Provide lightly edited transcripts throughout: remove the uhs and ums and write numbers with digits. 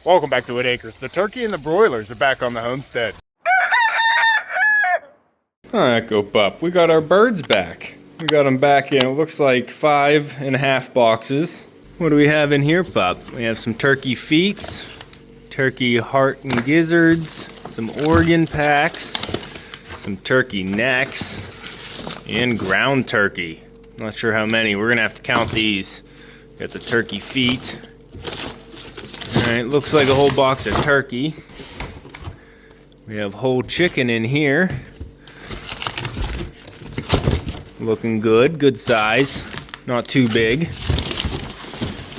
Welcome back to Whitt Acres. The turkey and the broilers are back on the homestead. Alright, go pup. We got our birds back. We got them back in, it looks like 5.5 boxes. What do we have in here, pup? We have some turkey feet, turkey heart and gizzards, some organ packs, some turkey necks, and ground turkey. Not sure how many. We're gonna have to count these. Got the turkey feet. Alright, looks like a whole box of turkey. We have whole chicken in here. Looking good, good size. Not too big.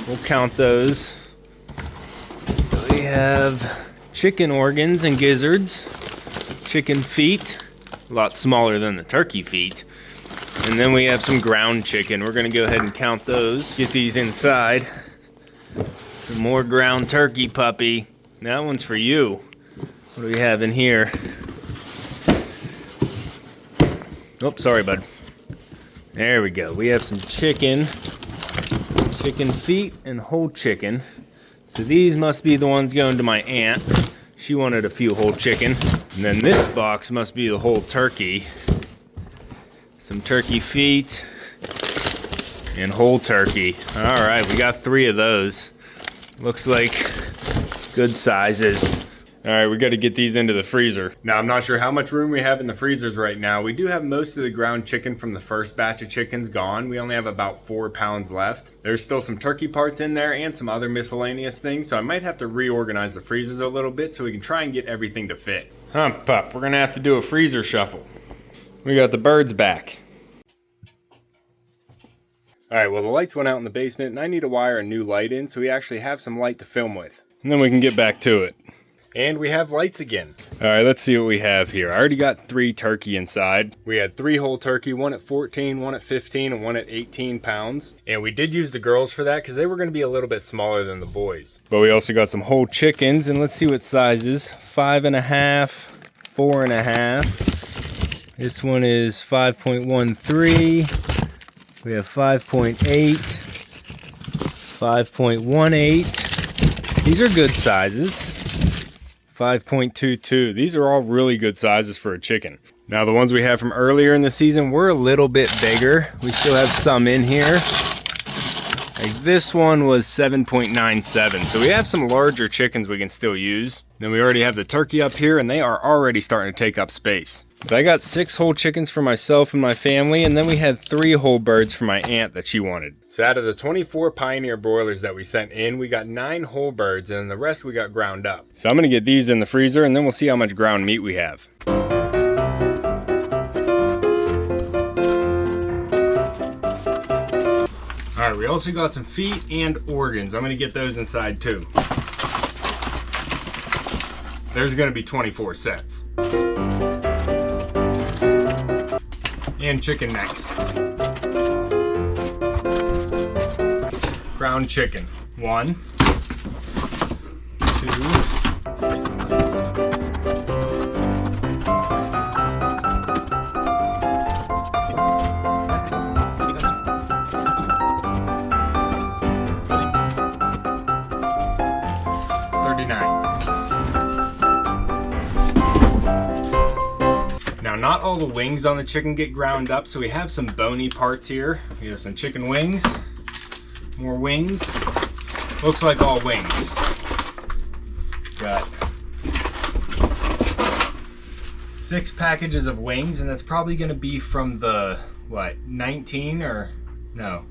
We'll count those. We have chicken organs and gizzards. Chicken feet. A lot smaller than the turkey feet. And then we have some ground chicken. We're gonna go ahead and count those. Get these inside. Some more ground turkey, puppy. That one's for you. What do we have in here? Oh, sorry, bud. There we go. We have some chicken feet and whole chicken. So these must be the ones going to my aunt. She wanted a few whole chicken. And then this box must be the whole turkey. Some turkey feet and whole turkey. All right, we got 3 of those. Looks like good sizes. All right, we got to get these into the freezer. Now, I'm not sure how much room we have in the freezers right now. We do have most of the ground chicken from the first batch of chickens gone. We only have about 4 pounds left. There's still some turkey parts in there and some other miscellaneous things, so I might have to reorganize the freezers a little bit so we can try and get everything to fit. Pup, we're gonna have to do a freezer shuffle. We got the birds back. Alright, well the lights went out in the basement and I need to wire a new light in so we actually have some light to film with. And then we can get back to it. And we have lights again. Alright, let's see what we have here. I already got 3 turkey inside. We had 3 whole turkey, one at 14, one at 15, and one at 18 pounds. And we did use the girls for that because they were going to be a little bit smaller than the boys. But we also got some whole chickens, and let's see what sizes. 5.5, 4.5. This one is 5.13. We have 5.8, 5.18. These are good sizes. 5.22. These are all really good sizes for a chicken. Now the ones we have from earlier in the season were a little bit bigger. We still have some in here. Like this one was 7.97. So we have some larger chickens we can still use. Then we already have the turkey up here and they are already starting to take up space. But I got 6 whole chickens for myself and my family, and then we had 3 whole birds for my aunt that she wanted. So out of the 24 Pioneer broilers that we sent in, we got 9 whole birds, and the rest we got ground up. So I'm gonna get these in the freezer, and then we'll see how much ground meat we have. All right, we also got some feet and organs. I'm gonna get those inside too. There's gonna be 24 sets. And chicken necks. Ground chicken. 1, 2, 39. Now, not all the wings on the chicken get ground up, so we have some bony parts here. We have some chicken wings, more wings. Looks like all wings. Got 6 packages of wings, and that's probably gonna be from the, 19 or, no,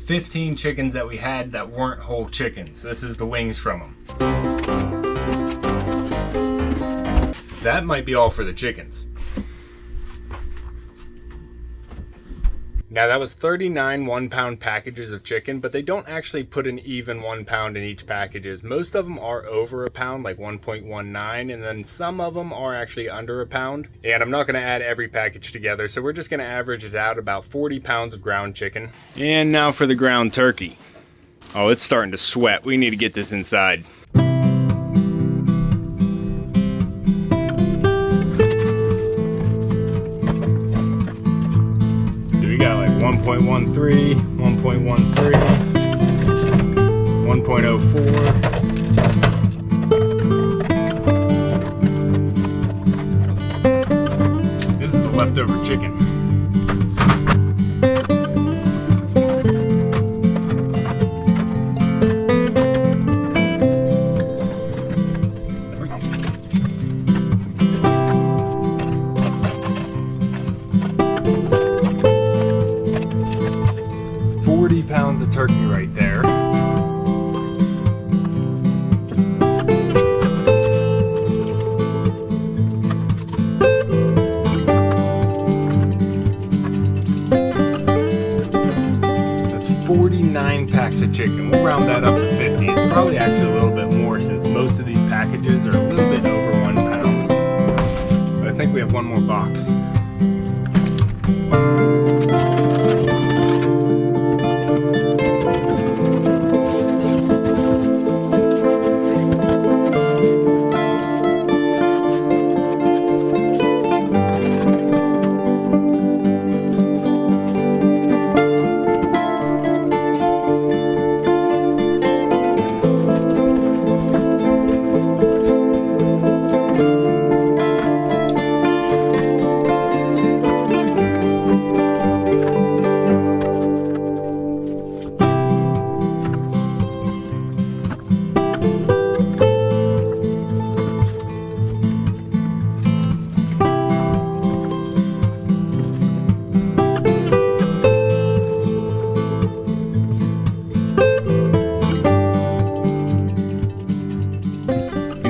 15 chickens that we had that weren't whole chickens. This is the wings from them. That might be all for the chickens. Now that was 39 1-pound packages of chicken, but they don't actually put an even 1 pound in each packages. Most of them are over a pound, like 1.19, and then some of them are actually under a pound. And I'm not gonna add every package together, so we're just gonna average it out about 40 pounds of ground chicken. And now for the ground turkey. Oh, it's starting to sweat. We need to get this inside. We got like 1.13, 1.13, 1.04, leftover chicken. Pounds of turkey right there. That's 49 packs of chicken. We'll round that up to 50. It's probably actually a little bit more since most of these packages are a little bit over 1 pound. But I think we have one more box.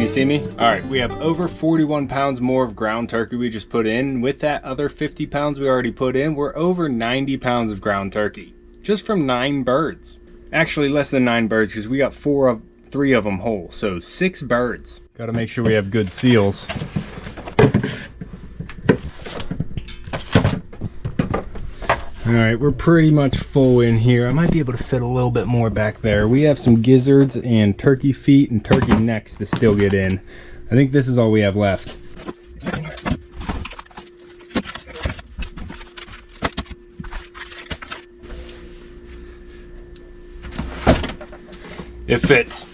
See me? All right, we have over 41 pounds more of ground turkey we just put in. With that other 50 pounds we already put in, we're over 90 pounds of ground turkey, just from 9 birds. Actually, less than 9 birds because we got 3 of them whole, so 6 birds. Got to make sure we have good seals. All right, we're pretty much full in here. I might be able to fit a little bit more back there. We have some gizzards and turkey feet and turkey necks to still get in. I think this is all we have left. It fits.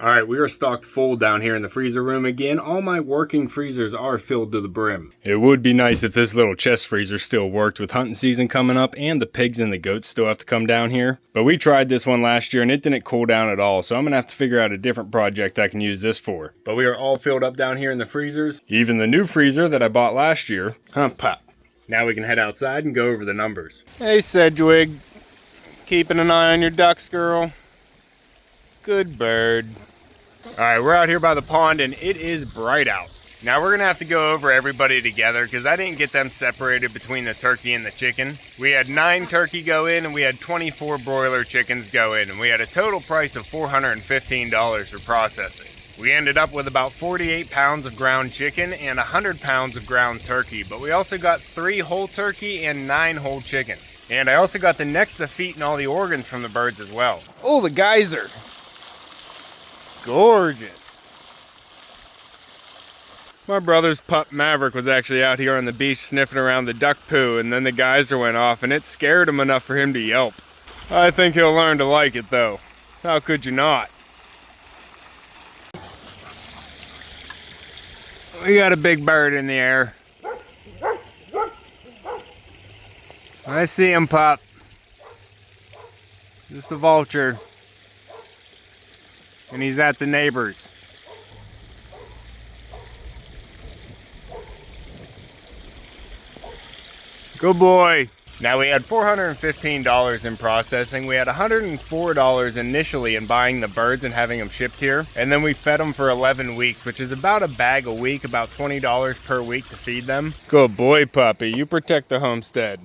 All right, we are stocked full down here in the freezer room again. All my working freezers are filled to the brim. It would be nice if this little chest freezer still worked with hunting season coming up and the pigs and the goats still have to come down here. But we tried this one last year and it didn't cool down at all, so I'm gonna have to figure out a different project I can use this for. But we are all filled up down here in the freezers. Even the new freezer that I bought last year. Pop. Now we can head outside and go over the numbers. Hey Sedgwig, keeping an eye on your ducks, girl. Good bird. All right, we're out here by the pond and it is bright out. Now we're gonna have to go over everybody together because I didn't get them separated between the turkey and the chicken. We had 9 turkey go in and we had 24 broiler chickens go in, and we had a total price of $415 for processing. We ended up with about 48 pounds of ground chicken and 100 pounds of ground turkey, but we also got 3 whole turkey and 9 whole chicken. And I also got the necks, the feet, and all the organs from the birds as well. Oh, the geyser. Gorgeous. My brother's pup Maverick was actually out here on the beach sniffing around the duck poo, and then the geyser went off and it scared him enough for him to yelp. I think he'll learn to like it though. How could you not? We got a big bird in the air. I see him, pup. Just a vulture. And he's at the neighbors. Good boy. Now we had $415 in processing. We had $104 initially in buying the birds and having them shipped here. And then we fed them for 11 weeks, which is about a bag a week, about $20 per week to feed them. Good boy, puppy. You protect the homestead.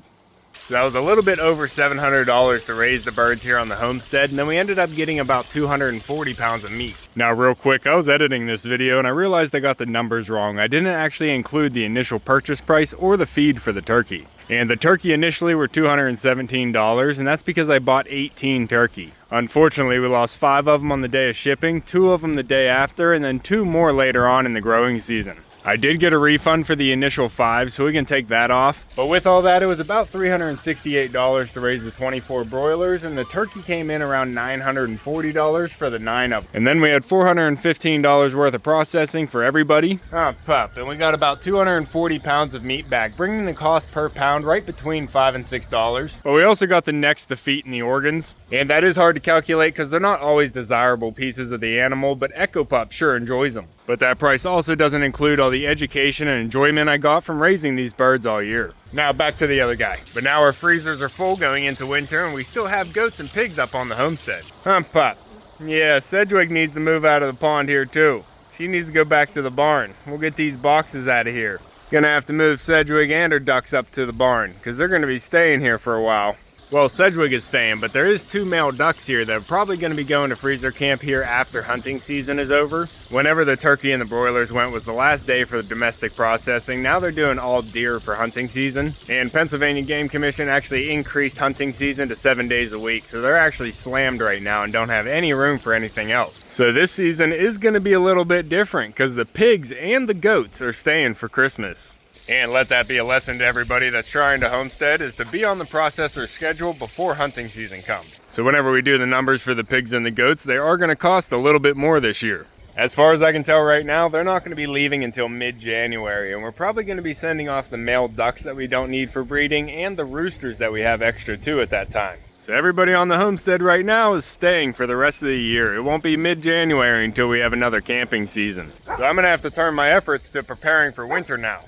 So that was a little bit over $700 to raise the birds here on the homestead, and then we ended up getting about 240 pounds of meat. Now real quick, I was editing this video and I realized I got the numbers wrong. I didn't actually include the initial purchase price or the feed for the turkey. And the turkey initially were $217, and that's because I bought 18 turkey. Unfortunately, we lost 5 of them on the day of shipping, 2 of them the day after, and then 2 more later on in the growing season. I did get a refund for the initial 5, so we can take that off. But with all that, it was about $368 to raise the 24 broilers, and the turkey came in around $940 for the 9 of them. And then we had $415 worth of processing for everybody. Oh, pup. And we got about 240 pounds of meat back, bringing the cost per pound right between $5 and $6. But we also got the necks, the feet, and the organs. And that is hard to calculate because they're not always desirable pieces of the animal, but Echo Pup sure enjoys them. But that price also doesn't include all the education and enjoyment I got from raising these birds all year. Now back to the other guy. But now our freezers are full going into winter, and we still have goats and pigs up on the homestead. Pup. Yeah, Sedgwick needs to move out of the pond here too. She needs to go back to the barn. We'll get these boxes out of here. Gonna have to move Sedgwick and her ducks up to the barn because they're gonna be staying here for a while. Well, Sedgwick is staying, but there is 2 male ducks here that are probably going to be going to freezer camp here after hunting season is over. Whenever the turkey and the broilers went was the last day for the domestic processing. Now they're doing all deer for hunting season. And Pennsylvania Game Commission actually increased hunting season to 7 days a week. So they're actually slammed right now and don't have any room for anything else. So this season is going to be a little bit different because the pigs and the goats are staying for Christmas. And let that be a lesson to everybody that's trying to homestead, is to be on the processor schedule before hunting season comes. So whenever we do the numbers for the pigs and the goats, they are going to cost a little bit more this year. As far as I can tell right now, they're not going to be leaving until mid-January, and we're probably going to be sending off the male ducks that we don't need for breeding and the roosters that we have extra too at that time. So everybody on the homestead right now is staying for the rest of the year. It won't be mid-January until we have another camping season. So I'm going to have to turn my efforts to preparing for winter now.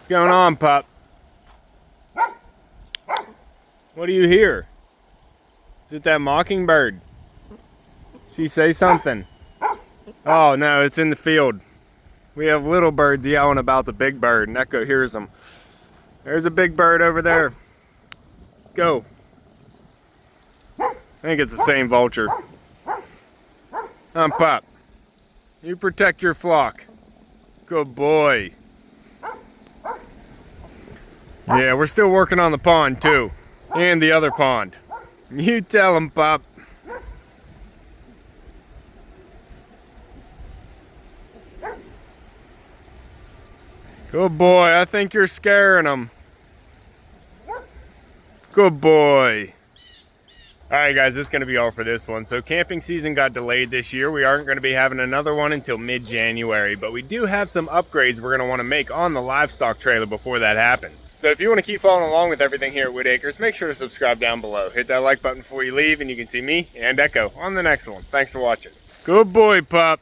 What's going on, pup? What do you hear? Is it that mockingbird? She say something? Oh no, it's in the field. We have little birds yelling about the big bird, and Echo hears them. There's a big bird over there. Go. I think it's the same vulture. Pup. You protect your flock. Good boy. Yeah, we're still working on the pond too. And the other pond. You tell him, pup. Good boy, I think you're scaring him. Good boy. Alright guys, this is going to be all for this one. So camping season got delayed this year. We aren't going to be having another one until mid-January, but we do have some upgrades we're going to want to make on the livestock trailer before that happens. So if you want to keep following along with everything here at Whitt Acres, make sure to subscribe down below. Hit that like button before you leave, and you can see me and Echo on the next one. Thanks for watching. Good boy, pup.